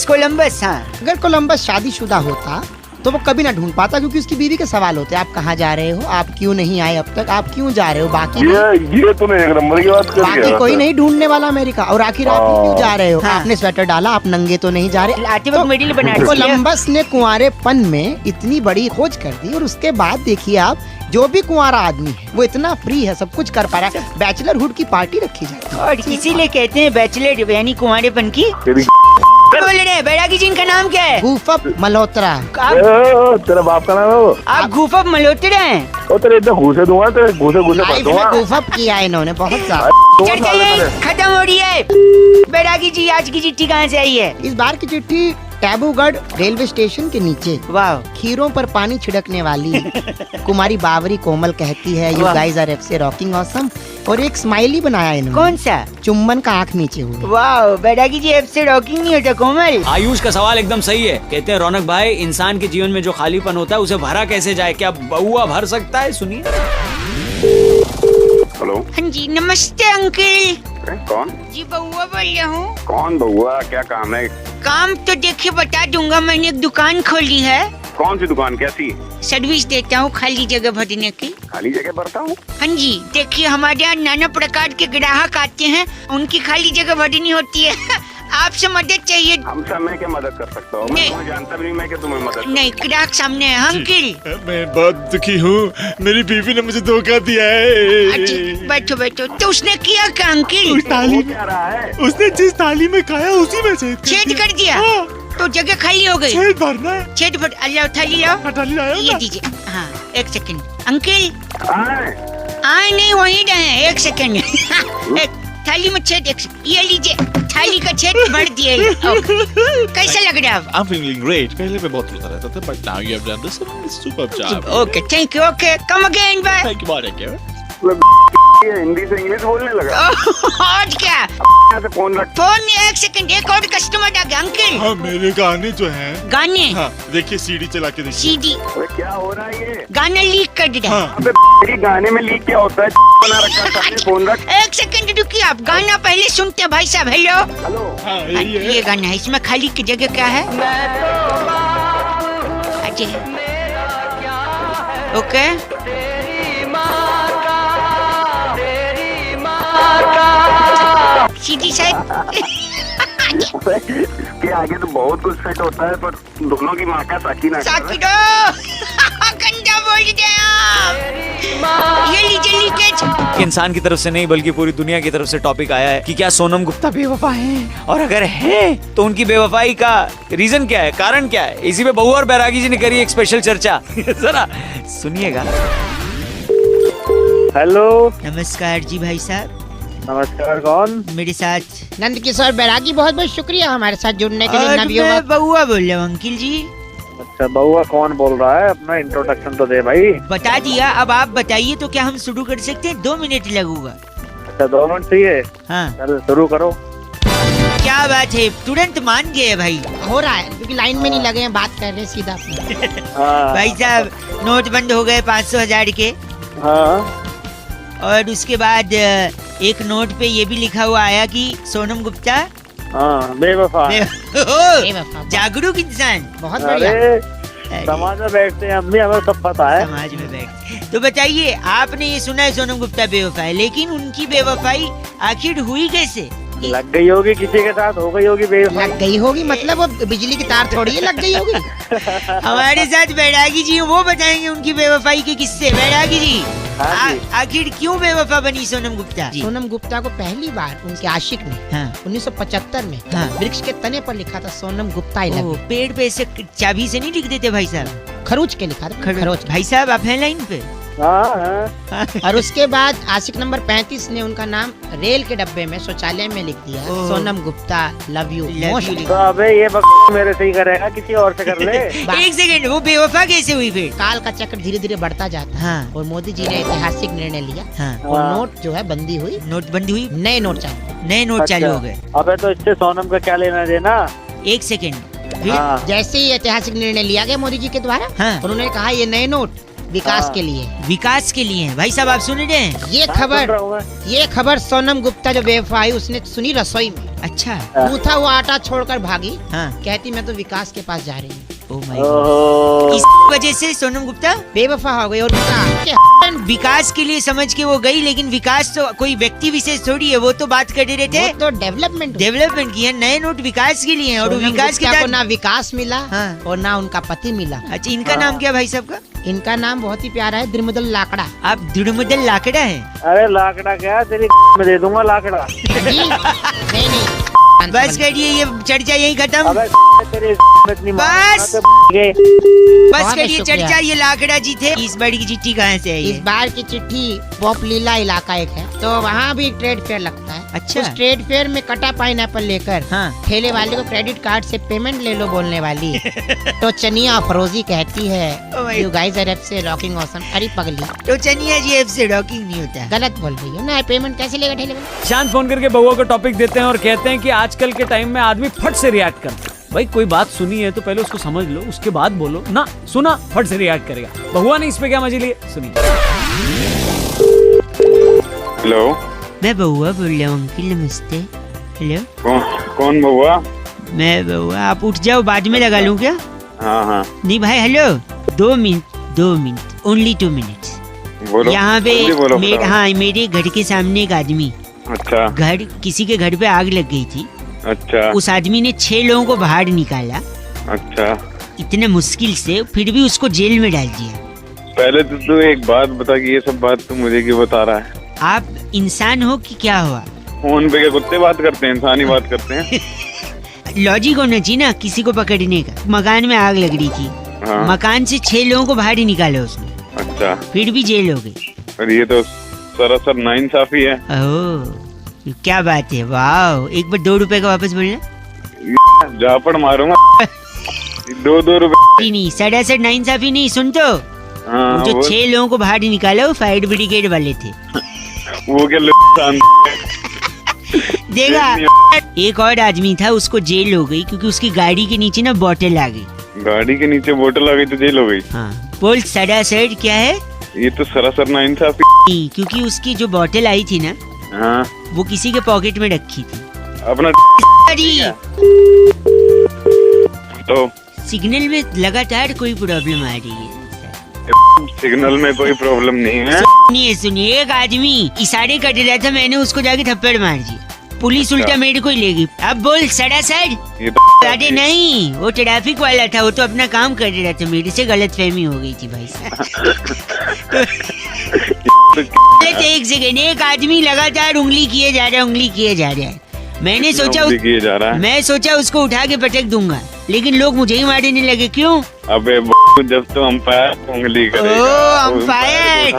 कोलंबस हाँ। अगर कोलंबस शादीशुदा होता तो वो कभी ना ढूंढ पाता, क्योंकि उसकी बीवी के सवाल होते हैं, आप कहाँ जा रहे हो, आप क्यों नहीं आए अब तक, आप क्यों जा रहे हो, बाकी ये तूने एक नंबर की बात कर बाकी कोई नहीं ढूंढने वाला अमेरिका। और आखिर आप क्यों जा रहे हो, हाँ। आपने स्वेटर डाला, आप नंगे तो नहीं जा रहे। आते वक्त मिडिल बना दिया। कोलंबस ने कुंवारेपन में इतनी बड़ी खोज कर दी, और उसके बाद देखिए आप, जो भी कुंवारा आदमी है वो इतना फ्री है, सब कुछ कर पा रहा है। बैचलरहुड की पार्टी रखी जाती है, और इसीलिए कहते हैं बैचलर यानी कुंवारेपन की। तेरी बोल रहे हैं बैरागी जी, इनका नाम क्या है? गूफअप मल्होत्रा। तेरा बाप का नाम है वो? आप गूफअप मल्होत्रा हैं? ओ तेरे इतने घूसे दूंगा, तेरे घूसे भर लाइफ में दूंगा। गूफअप किया है इन्होंने बहुत सारा। चढ़ जाइए, खत्म हो रही है। बैरागी जी, आज की चिट्ठी कहाँ से आई है? इस बार की चिट्ठी टैबूगढ़ रेलवे स्टेशन के नीचे वाह, खीरों पर पानी छिड़कने वाली कुमारी बावरी कोमल कहती है, यू वाह। Guys are FC rocking awesome, और एक स्माइली बनाया इन्होंने, कौन सा? चुम्बन का आंख नीचे हुआ। वाह, बैरागी जी ऐप से रॉकिंग नहीं होता कोमल। आयुष का सवाल एकदम सही है। कहते हैं रौनक भाई, इंसान के जीवन में जो खालीपन होता है उसे भरा कैसे जाए, क्या बउआ भर सकता है? सुनिए। हेलो, हाँ जी, नमस्ते अंकल कौन? जी, बउआ बोल रहा हूँ। कौन बउआ, क्या काम है? काम तो देखिए बता दूंगा, मैंने एक दुकान खोली है, कौन सी दुकान, कैसी? सर्विस देता हूँ खाली जगह भरने की। खाली जगह भरता हूँ? हाँ जी, देखिए हमारे यहाँ नाना प्रकार के ग्राहक आते हैं, उनकी खाली जगह भरनी होती है। आपसे मदद चाहिए? हम सब मैं क्या मदद कर सकता हूँ? नहीं। मैं तुम्हें जानता भी नहीं, मैं क्या तुम्हें मदद? नहीं, ग्राहक सामने है अंकल। मैं बहुत दुखी हूँ, मेरी बीवी ने मुझे धोखा दिया है। अच्छा, बैठो बैठो। तो उसने किया क्या अंकल? उस थाली क्या रहा है? उसने जिस थाली में खाया उसी में छेद कर दिया? हाँ। तो जगह खाली हो गई? छेद भरना है। छेद भर, अल्लाह थाली लाओ। हाँ, थाली लाया ये ना? दीजिए। हाँ, एक सेकंड अंकल। हाँ। आए नहीं, वहीं रहे, एक सेकंड। एक थाली में छेद, ये लीजिए, थाली का छेद भर दिए। कैसा लग रहा है? I'm feeling great. पहले मैं बहुत रोता रहता था, but now you have done this superb job. Okay, thank you. Okay, come again bye. Thank you, Marek. ये हिंदी से इंग्लिश बोलने लगा। और क्या? यहाँ से फोन रख। फोन, एक सेकंड, एक और कस्टमर आ गया अंकल। हाँ, मेरे गाने जो हैं, गाने? हाँ, देखिए सीडी चला के देखिए। सीडी? अबे क्या हो रहा है ये? गाना लीक कर दिया। हाँ, अबे ये गाने में लीक क्या होता है? बना रखा है सामने, फोन रख। एक सेकंड रुकिए, आप गाना पहले सुनते हैं भाई साहब। Hello, hello. हाँ, यही है। ये गाना है, इसमें खाली की जगह क्या है? अच्छा, ओके। सीधी साइड। इसके आगे तो बहुत कुछ सेट होता है, पर दोनों की माँ का साकी ना कर। साकिरो गंदा बोल दिया आप। ये लीजिए लीकेज। इंसान की तरफ से नहीं बल्कि पूरी दुनिया की तरफ से टॉपिक आया है कि क्या सोनम गुप्ता बेवफा हैं, और अगर हैं तो उनकी बेवफाई का रीजन क्या है, कारण क्या है। इसी पे बउआ और बैरागी जी ने करी एक स्पेशल चर्चा। जरा सुनिएगा। हेलो, नमस्कार जी भाई साहब। नमस्कार, कौन? मेरे साथ नंद किशोर बैरागी, बहुत बहुत शुक्रिया हमारे साथ जुड़ने के लिए। और नवयुवक मैं बउआ बोल रहा हूँ अंकिल जी। अच्छा, बउआ कौन बोल रहा है? अपना इंट्रोडक्शन तो दे भाई। बता दिया, अब आप बताइए तो क्या हम शुरू कर सकते हैं? 2 मिनट लगूंगा। अच्छा, 2 मिनट चाहिए? हाँ, चल शुरू करो। क्या बात है, तुरंत मान गए भाई। हो रहा है, क्योंकि लाइन में नहीं लगे हैं, बात कर रहे हैं सीधा। हाँ, भाई साहब, नोट बंद हो गए 500,000 के, हाँ, और उसके बाद एक नोट पे ये भी लिखा हुआ आया कि सोनम गुप्ता हाँ, बेवफा। बेवफा। जागरूक इंसान। बहुत बढ़िया। अरे समाज में बैठते हैं हम भी, हमें सब पता है। समाज में बैठ। तो बताइए, आपने ये सुना है सोनम गुप्ता बेवफा है, लेकिन उनकी बेवफाई आखिर हुई कैसे? लग गई होगी किसी के साथ, हो गई होगी बेवफाई। लग गई होगी मतलब वो बिजली की तार थोड़ी है, लग गई होगी। हमारे साथ बैरागी जी वो बताएंगे उनकी बेवफाई के किस्से। बैरागी जी, हाँ जी। आखिर क्यों बेवफा बनी सोनम गुप्ता? सोनम गुप्ता को पहली बार उनके आशिक ने हाँ। 1975 में हाँ। वृक्ष के तने पर लिखा था Sonam Gupta I love oh, you. पेड़ पे ऐसे चाबी से नहीं लिख देते भाई साहब? खरोच के लिखा था, खरोच। भाई साहब, आप हैं लाइन पे? हाँ, हाँ। और उसके बाद आशिक नंबर 35 ने उनका नाम रेल के डब्बे में शौचालय में लिख दिया, oh. Sonam Gupta love you most. तो अबे ये मेरे से ही करेगा, किसी और से कर ले। एक सेकंड, वो बेवफा कैसे हुई फिर? काल का चक्र धीरे धीरे बढ़ता जाता है। हाँ। और मोदी जी ने ऐतिहासिक निर्णय लिया, हाँ। वो नोट जो है बंदी हुई, नोटबंदी हुई, नए नोट चालू। नए नोट चालू हो गए। अबे तो इससे सोनम का क्या लेना देना? एक सेकंड, फिर हाँ। जैसे ही ऐतिहासिक निर्णय लिया गया मोदी जी के द्वारा, हाँ। उन्होंने कहा ये नए नोट विकास के लिए। विकास के लिए है। भाई साहब आप सुन रहे हैं? ये खबर सोनम गुप्ता जो बेवफाई उसने सुनी रसोई में। अच्छा। गूथा हुआ आटा छोड़कर भागी। हाँ। कहती मैं तो विकास के पास जा रही हूँ। Oh my God. इस वजह से सोनम गुप्ता बेवफा हो गई और विकास के लिए समझ के वो गई, लेकिन विकास तो कोई व्यक्ति विशेष थोड़ी है, वो तो बात कर रहे थे तो डेवलपमेंट की है। नए नोट विकास के लिए हैं और विकास के को ना विकास मिला और ना उनका पति मिला। अच्छा, इनका नाम क्या भाई साहब का? इनका नाम बहुत ही प्यारा है, द्रिमुदल लाकड़ा। आप द्रिमुदल लाकड़ा है? अरे लाकड़ा क्या तेरी में दे दूंगा लाकड़ा। नहीं बस करिए, ये चर्चा यही खत्म। बस करिए चर्चा, ये लाकड़ा जी थे। इस बार की चिट्ठी कहाँ से आई है? इस बार की चिट्ठी पॉप लीला इलाका एक है, तो वहाँ भी ट्रेड फेयर लगता है। अच्छा। उस ट्रेड फेयर में कटा पाइनएप्पल लेकर हाँ। ठेले वाले को क्रेडिट कार्ड से पेमेंट ले लो बोलने वाली तो चनिया अफरोजी कहती है यू गाइस आर से रॉकिंग ऑसम। अरे पगली, तो चनिया जी एफ से रॉकिंग नहीं होता। गलत बोल रही हो ना, पेमेंट कैसे लेगा ठेले वाले? शांत फोन करके बउआ को टॉपिक देते हैं और कहते हैं कि आजकल के टाइम में आदमी फट से रिएक्ट करता है। भाई कोई बात सुनी है तो पहले उसको समझ लो, उसके बाद बोलो ना। सुना फट से रिएक्ट करेगा। बहुआ ने इस पे क्या मजे लिए, सुनिए। हेलो, मैं बउआ बोल रहा हूँ अंकिल, नमस्ते। हेलो, कौन बउआ? मैं बउआ। आप उठ जाओ, बाद में लगा लूँ क्या? हाँ। नहीं भाई, हेलो, 2 मिनट, ओनली 2 मिनट्स। बोलो। यहाँ पे मेरे घर के सामने एक आदमी, अच्छा, किसी के घर पे आग लग गई थी। अच्छा। उस आदमी ने 6 लोगों को बाहर निकाला। अच्छा। इतने मुश्किल से, फिर भी उसको जेल में डाल दिया। पहले तो तू एक बात बता कि ये सब बात तू मुझे क्यों बता रहा है? आप इंसान हो कि क्या हुआ? फोन पे क्या कुत्ते बात करते हैं, इंसान ही बात करते हैं? लॉजिक होना चाहिए ना किसी को पकड़ने का। मकान में आग लग रही थी। हाँ। मकान से 6 लोगों को बाहर ही निकाला उसने। अच्छा। फिर भी जेल हो गई। अरे ये तो सरासर नाइंसाफी है। ओह, क्या बात है, वाह। एक बार 2 रुपए का वापस बोलना। झापड़ मारूंगा। 2 रुपए नहीं, सरासर नाइंसाफी नहीं। सुन तो, हाँ, जो 6 लोगों को बाहर निकाला वो फायर ब्रिगेड वाले थे। वो क्या देखा, एक और आदमी था, उसको जेल हो गई क्योंकि उसकी गाड़ी के नीचे ना बोतल आ गई। गाड़ी के नीचे बोतल आ गई तो जेल हो गई। हाँ, बोल सरासर क्या है? ये तो सरासर नाइंसाफी। क्योंकि उसकी जो बोतल आई थी ना, हाँ, वो किसी के पॉकेट में रखी थी। अपना तो सिग्नल में लगातार कोई प्रॉब्लम आ रही है। सिग्नल में कोई प्रॉब्लम नहीं है। सुनिए, एक आदमी इशारे कर रहा था, मैंने उसको जाके थप्पड़ मार दी। पुलिस उल्टा मेरे को ही लेगी। अब बोल सरासर। अरे नहीं, वो ट्रैफिक वाला था, वो तो अपना काम कर रहा था। मेरे से गलतफहमी हो गई थी भाई साहब। एक सेकंड, एक आदमी लगातार उंगली किए जा रहा है। मैंने सोचा उसको उठा के पटक दूंगा, लेकिन लोग मुझे ही मारने लगे। क्यों? अबे जब तो अंपायर उंगली करेगा। अंपायर,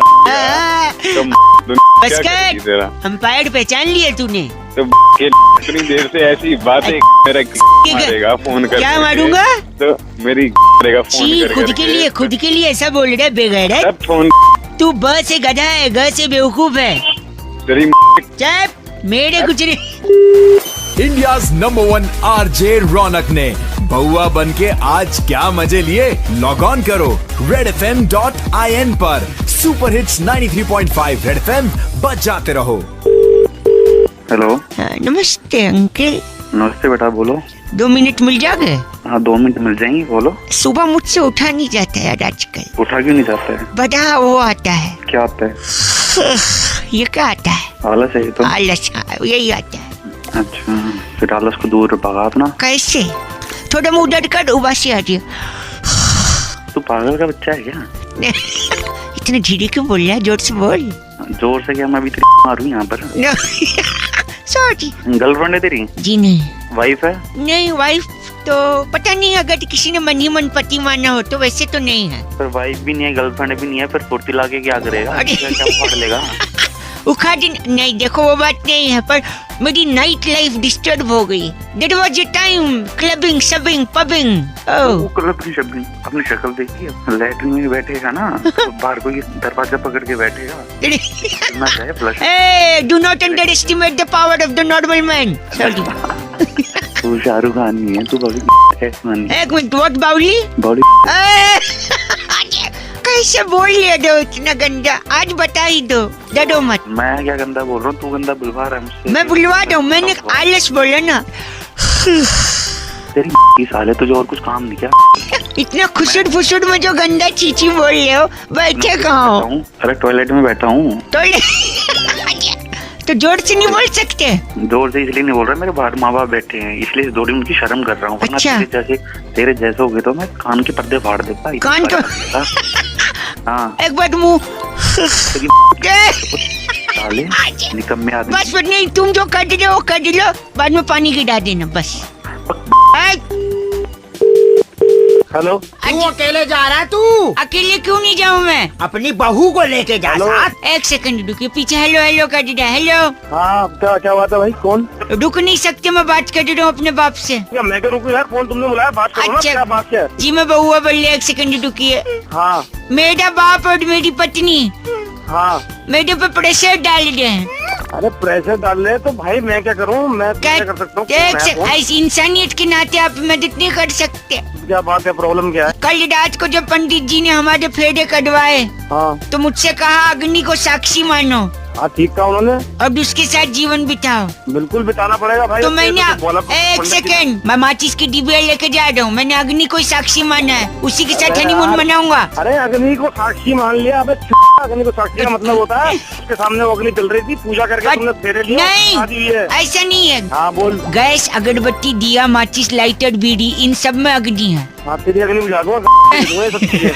बस कर। अंपायर पहचान लिया तूने? तो इतनी देर से ऐसी बातें मारेगा फोन कर। क्या मारूंगा? तो मेरी करेगा फोन खुद के लिए ऐसा बोल रहा है बेगैरत। फोन तू ब से गधा है, ग से बेवकूफ है। तेरी चुप, मेरे कुछ नहीं। इंडियाज नंबर 1 आरजे रौनक ने बउआ बन के आज क्या मजे लिए? लॉग ऑन करो redfm.in पर। सुपर हिट्स 93.5 रेड एफएम बजाते रहो। हेलो, नमस्ते अंकल। नमस्ते बेटा, बोलो। 2 मिनट मिल जाओगे? हाँ, 2 मिनट मिल जाएंगे, बोलो। सुबह मुझसे उठा नहीं जाता है आजकल। उठा क्यों नहीं जाता है? बड़ा वो आता है। क्या आता है? ये क्या आता है? आलस है ये तो। आलस, यही आता है। अच्छा, फिर आलस को दूर भगा अपना। कैसे? थोड़ा मुंह डट कर उबासी आ रही। तू पागल का बच्चा है क्या? इतने धीरे क्यों बोल रहा है? जोर से बोल। जोर से क्या? मैं अभी मारूं यहाँ पर। सॉरी। गर्लफ्रेंड है तेरी? जी नहीं। वाइफ है? नहीं, वाइफ तो पता नहीं, अगर किसी ने मन ही मन पति माना हो तो। वैसे तो नहीं है। पर वाइफ भी नहीं है, गर्लफ्रेंड भी नहीं है, फिर फुर्ती लाके क्या करेगा? क्या उखाड़ लेगा? उखाड़ नहीं, देखो वो बात नहीं है, पर मेरी नाइट लाइफ डिस्टर्ब हो गई। That was a time clubbing, subbing, pubbing. Clubbing subbing अपनी शक्ल देखिए। लैट्रिन में बैठेगा ना तो बाहर कोई दरवाजा पकड़ के बैठेगा ना जाए flush. Hey, do not underestimate the power of the normal man. Sorry. तू शाहरुख खान नहीं है, तू बॉडी। एक मिनट, what बाउली? बॉडी। कैसे बोल लिया दो इतना गंदा, आज बता ही दो, डरो मत। मैं क्या गंदा बोल रहा हूँ, तू गंदा बुलवा रहा है मुझसे। मैं बुलवा दूं, मैंने आलस बोला ना। तेरी साले तुझे और कुछ काम नहीं क्या? इतना खुशुर फुसुर में जो गंदा चीची बोल रहे हो, बैठे कहाँ हो? अरे टॉयलेट में बैठा हूँ। तो जोर से नहीं बोल सकते? जोर से इसलिए नहीं बोल रहा, मेरे बाहर माँ बाप बैठे हैं इसलिए थोड़ी उनकी शर्म कर रहा हूँ। वरना अच्छा। तेरे जैसे हो गए तो मैं कान के पर्दे फाड़ देता। कान तो हाँ एक बार मुँह साले निकम्मे आदमी। बस नहीं, तुम जो कर रहे हो कर लो, बाद में पानी गिरा देना बस। हेलो, तू अकेले जा रहा है तू? अकेले क्यों नहीं जाऊँ मैं? अपनी बहू को लेके जा साथ। एक सेकंड रुकिए, पीछे हेलो हेलो कर दिया। हेलो, हाँ क्या बात है भाई? कौन? रुक नहीं सकते, मैं बात कर रहा हूँ अपने बाप से। क्या मैं क्या रुकूं यार? फोन तुमने बुलाया, बात करो ना। अच्छा। क्या बात है? जी मैं बहुआ बोल रही, एक सेकंड रुकिए। हाँ मेरा बाप और मेरी पत्नी हाँ। मेरे पे प्रेशर डाल रहे हैं। अरे प्रेशर डाल रहे तो भाई मैं क्या करूँ? मैं क्या कर सकता हूँ? ऐसी इंसानियत के नाते आप मदद नहीं कर सकते? क्या बात है? प्रॉब्लम क्या है? कल रात को जब पंडित जी ने हमारे फेरे कटवाए हाँ तो मुझसे कहा अग्नि को साक्षी मानो हाँ, ठीक कहा उन्होंने। और उसके साथ जीवन बिताओ। बिल्कुल बिताना पड़ेगा भाई। तो मैंने बोला एक सेकंड, मैं माचिस की डिबिया लेके जा रहा हूँ। मैंने अग्नि को साक्षी माना है, उसी के साथ हनीमून मनाऊंगा। अरे अग्नि को साक्षी मान लिया? अबे अग्नि को साक्षी का मतलब होता है उसके सामने वो अग्नि जल रही थी, पूजा करके तुमने फेरे लिए, शादी हुई है। नहीं, ऐसा नहीं है। हाँ बोल। गैस, अगरबत्ती, दिया, माचिस, लाइटर, बीड़ी, इन सब में अग्नि है। हाँ तेरी अग्नि बुझा दूंगा,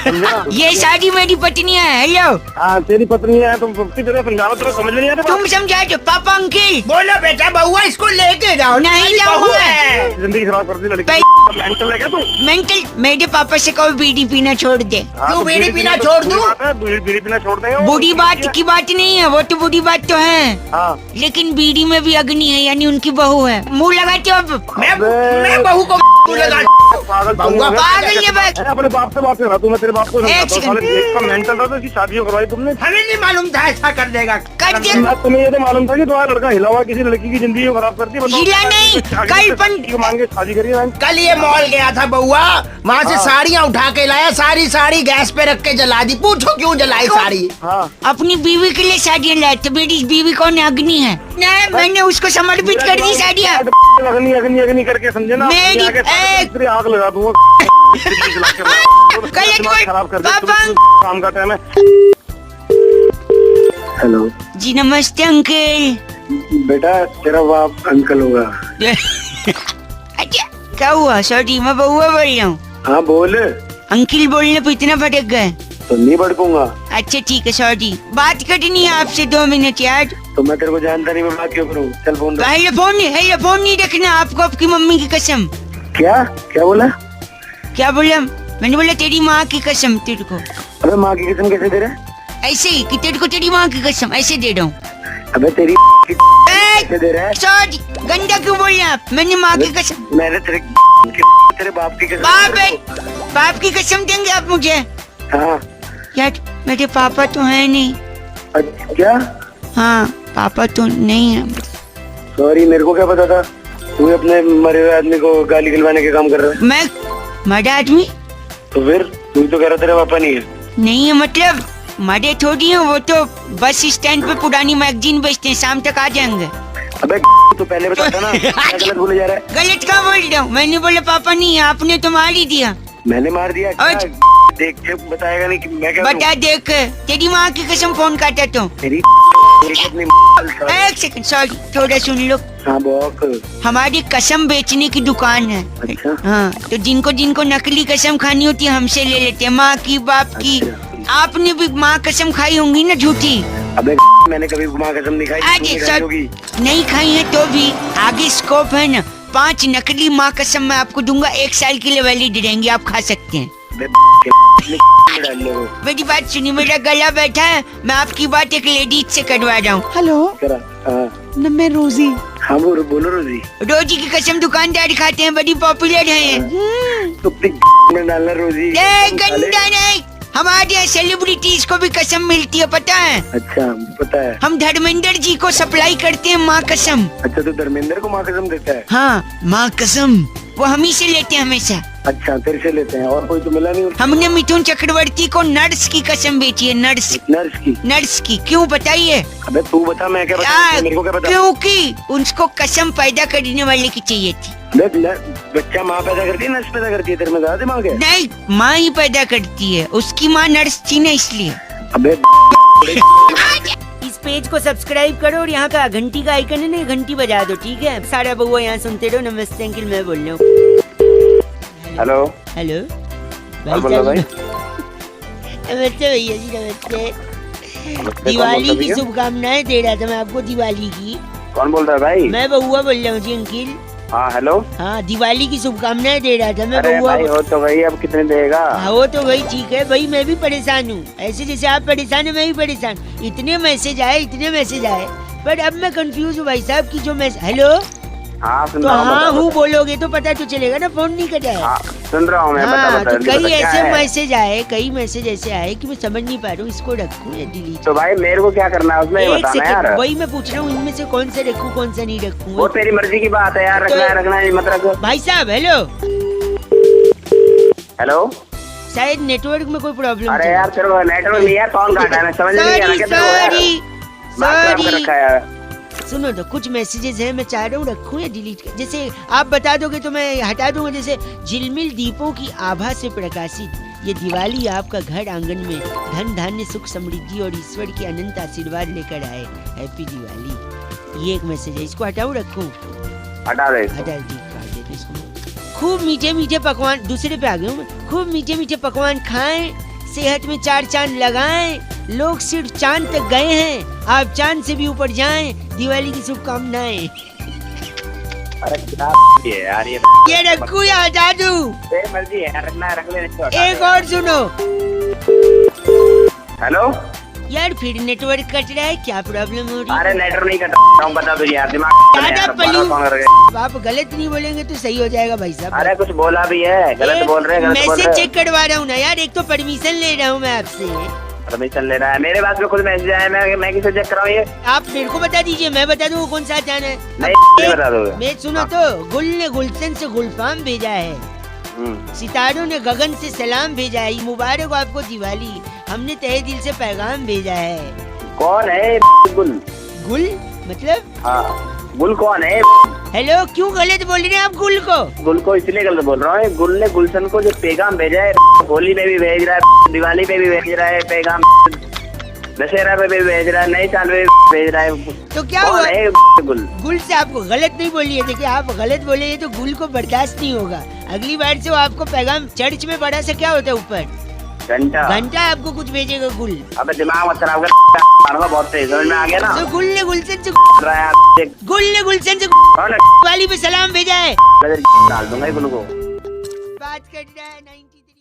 समझा? ये सारी मेरी पत्नी है। हेलो, हाँ तेरी पत्नी है, तुम समझाओ, तुम समझ नहीं आता? तुम समझा दो। पापा अंकिल बोलो बेटा, बउआ इसको लेके जाओ। नहीं जाऊंगा। जिंदगी खराब कर दी लड़की। मेंटल है क्या तू? मेंटल, मेरे पापा से कहो बीड़ी पीना छोड़ दे। क्यों बीड़ी पीना छोड़ दूं? बीड़ी पीना छोड़ देंगे। बुरी बात की बात नहीं है, वो तो बुरी बात तो है, हाँ लेकिन बीड़ी में भी अग्नि है, यानी उनकी बहू है। मुंह लगाते हो अब? मैं बहू को लगा। पागल पागल ये बात। अपने बाप से बात कर रहा तू। मैं तेरे बाप को एक सेकंड। मेंटल था तो इसकी शादी करवाई तुमने। हमें नहीं मालूम था ऐसा कर देगा। कर दे। तुम्हें ये तो मालूम था कि तुम्हारा लड़का हिला हुआ किसी लड़की की जिंदगी को खराब कर दी। हिला नहीं, कल मांग के शादी करी। कल ये मॉल गया था बउआ, वहाँ से साड़ियाँ उठा के लाया, सारी साड़ी गैस पे रख के जला दी। पूछो क्यों जलाई साड़ी? हाँ अपनी बीवी के लिए साड़ियाँ लाए थे। मेरी बीवी कौन है? अग्नि है। नहीं, मैंने उसको समर्पित कर दी साड़ियाँ। अग्नि अग्नि अग्नि करके समझे ना? मेरी तेरी आग लगा दूंगा। खराब कर दे। काम का टाइम है। हेलो जी नमस्ते अंकल। बेटा तेरा बाप अंकल होगा। अच्छा, क्या हुआ? सॉरी, मैं बउआ बोल रहा हूँ। हाँ बोल। अंकल बोलने पे इतना भटक गए? तो नहीं भड़कूंगा। अच्छा ठीक है, सॉरी। बात करनी है आपसे 2 मिनट यार। तो मैं तेरे को जानता नहीं, मैं बात क्यों करूँ? चल फोन रख। हेलो फोन नहीं रखना आपको, आपकी मम्मी की कसम। क्या क्या बोला? क्या बोला? मैंने बोला तेरी माँ की कसम तेरे को। अबे माँ की कसम कैसे दे रहे? ऐसे ही कि तेरे को तेरी माँ की कसम ऐसे दे रहा हूँ। अबे तेरी की कैसे दे रहा है? सॉरी, गंदा क्यों बोल रहे हैं आप? मैंने माँ की कसम। मैंने तेरे बाप की कसम। बाप की कसम देंगे आप मुझे? हाँ यार मेरे पापा तो है नहीं। क्या? हाँ पापा तो नहीं है। सॉरी, मेरे को क्या पता था तू अपने मरे हुए आदमी को गाली गलवाने के काम कर रहा है। मैं मरा आदमी? तो फिर तू तो कह रहा तेरे पापा नहीं है। नहीं है मतलब मरे थोड़ी है, वो तो बस स्टैंड पे पुरानी मैगजीन बेचते हैं, शाम तक आ जाएंगे। अबे तो पहले बताता ना। क्या गलत बोले जा रहा है? गलत क्या बोल रहा हूँ? मैंने बोला पापा नहीं है, आपने तो मार ही दिया। मैंने मार दिया? और देख के बताएगा नहीं कि मैं क्या बता, देख तेरी माँ की कसम फोन काटा तो। तेरी अपनी एक सेकंड, सॉरी, थोड़ा सुन लो। हाँ बॉक। हमारी कसम बेचने की दुकान है। अच्छा। हाँ, तो जिनको जिनको नकली कसम खानी होती है हमसे ले लेते हैं, माँ की, बाप की। आपने भी माँ कसम खाई होंगी ना झूठी? अबे मैंने कभी माँ कसम नहीं खाई। नहीं खाई है तो भी आगे स्कोप है ना। 5 नकली माँ कसम मैं आपको दूंगा, 1 साल के लिए वैलिड रहेंगी, आप खा सकते हैं। मेरी बात सुनिए, मेरा गला बैठा है, मैं आपकी बात एक लेडीज से करवा रहा हूँ। हेलो मैं रोजी। हाँ बोलो रोजी। रोजी की कसम दुकानदार खाते हैं, बड़ी पॉपुलर है। तो में डालना रोजी। गंदा नहीं, हमारे यहाँ सेलिब्रिटीज को भी कसम मिलती है, पता है? अच्छा पता है। हम धर्मेंद्र जी को सप्लाई करते हैं माँ कसम। अच्छा तो धर्मेंद्र को माँ कसम देता है? हाँ, माँ कसम। वो हम ही से लेते हैं हमेशा। अच्छा, तेरे से लेते हैं और कोई तो मिला नहीं? हमने मिथुन चक्रवर्ती को नर्स की कसम बेची है, नर्स की। क्यों बताइए? अबे तू बता, मैं क्या बता, मेरे को क्या पता? क्योंकि उसको कसम पैदा करने वाले की चाहिए थी। बच्चा माँ पैदा करती है, नर्स पैदा करती है? तेरे में ज्यादा दिमाग है? नहीं, माँ ही पैदा करती है, उसकी माँ नर्स थी ना इसलिए। अबे इस पेज को सब्सक्राइब करो और यहाँ का घंटी का आइकन है ना, घंटी बजा दो, ठीक है? सारा बउआ यहाँ सुनते रहो। नमस्ते अंकिल, मैं बोल रहा हूँ। हेलो हेलो भाई। नमस्ते भैया जी, नमस्ते। दिवाली की शुभकामनाएं दे रहा था मैं आपको, दिवाली की। कौन बोल रहा है भाई? मैं बउआ बोल रहा हूँ जी अंकिल। हाँ हेलो। हाँ, दिवाली की शुभकामनाएं दे रहा था मैं अरे बउआ। भाई हो तो भाई, अब कितने देगा? हाँ वो तो भाई ठीक है भाई, मैं भी परेशान हूँ, ऐसे जैसे आप परेशान है मैं भी परेशान। इतने मैसेज आए, पर अब मैं कंफ्यूज हूँ भाई साहब की जो हेलो। हाँ सुन तो रहा हूँ। हाँ हूँ बोलोगे तो पता तो चलेगा ना, फोन नहीं कटा है। हाँ, सुन रहा हूँ मैं। हाँ, बता तो कई क्या ऐसे है? मैसेज ऐसे आए कि मैं समझ नहीं पा रहा हूँ, इसको रखूँ या डिलीट? तो भाई मेरे को क्या करना है उसमें, एक बताना यार। सेकंड, वही मैं पूछ रहा हूँ, इनमें से कौन सा रखूँ कौन सा नहीं वो रखूँ? तेरी मर्जी की बात है यार, रखना है मत रखो। भाई साहब हेलो, हेलो। शायद नेटवर्क में कोई प्रॉब्लम। अरे यार चलो, नेटवर्क नहीं यार, कौन काटा है, मैं समझ नहीं आ रहा। क्या रखा है यार? सुनो तो, कुछ मैसेजेस हैं, मैं चाह रहा हूँ रखूँ या डिलीट कर? जैसे आप बता दोगे तो मैं हटा दूंगा। जैसे झिलमिल दीपों की आभा से प्रकाशित ये दिवाली आपका घर आंगन में धन धान्य सुख समृद्धि और ईश्वर के अनंत आशीर्वाद लेकर आए, हैप्पी दिवाली। ये एक मैसेज है, इसको हटाऊँ रखूँ? हटा दे। हटा दे इसको। खूब मीठे मीठे पकवान, दूसरे पे आ गया हूँ मैं। खूब मीठे मीठे पकवान खाएं, सेहत में 4 चांद लगाएं, लोग सिर्फ चांद तक गए हैं, आप चांद से भी ऊपर जाएं, दिवाली की शुभकामनाएं। अरे क्या है यार ये रखूं या हटा दूं? तेरी मर्जी है, रखना है रख ले, नहीं तो हटा एक दे। और सुनो। हेलो यार फिर नेटवर्क कट रहा है, क्या प्रॉब्लम हो रही है? अरे नेटवर्क नहीं कट रहा हूँ, बता दो यार, दिमाग आप गलत नहीं बोलेंगे तो सही हो जाएगा भाई साहब। अरे कुछ बोला भी है, गलत बोल रहे हैं, गलत बोल मैसेज रहे चेक करवा रहा हूँ ना यार, एक तो परमिशन ले रहा हूँ मैं आपसे। परमिशन ले रहा है? मेरे पास में खुद मैसेज आया, मैं किसे चेक कराऊँ ये? आप मेरे को बता दीजिए, मैं बता दूँ कौन सा जाना है। नहीं बता दोगे? मैं सुनो तो, गुल ने गुलशन से गुलफाम भेजा है, सितारों ने गगन से सलाम भेजा है, मुबारक आपको दिवाली, हमने तहे दिल से पैगाम भेजा है। कौन है गुल? गुल मतलब? हाँ, गुल कौन है? हेलो, क्यों गलत बोल रहे हैं आप गुल को? गुल को इसलिए गलत बोल रहा हूँ, गुल ने गुलशन को जो पैगाम भेजा है, होली में भी भेज रहा है, दिवाली पे भी भेज रहा है पैगाम, दशहरा पे भी भेज रहा है, नए साल में भी भेज रहा है। तो क्या कौन हुआ? है गुल? गुल से आपको गलत नहीं बोलिए, देखिए आप गलत बोले तो गुल को बर्दाश्त नहीं होगा। अगली बार से वो आपको पैगाम, चर्च में बड़ा सा क्या होता है ऊपर घंटा आपको कुछ भेजेगा गुल। अबे दिमाग मत खराब कर, मारूंगा बहुत तेज, समझ में आ गया ना? तो गुल ने गुलशन से कौन है? दिवाली पे सलाम भेजा है। डाल दूंगा गुल को। बात कर रहा है 93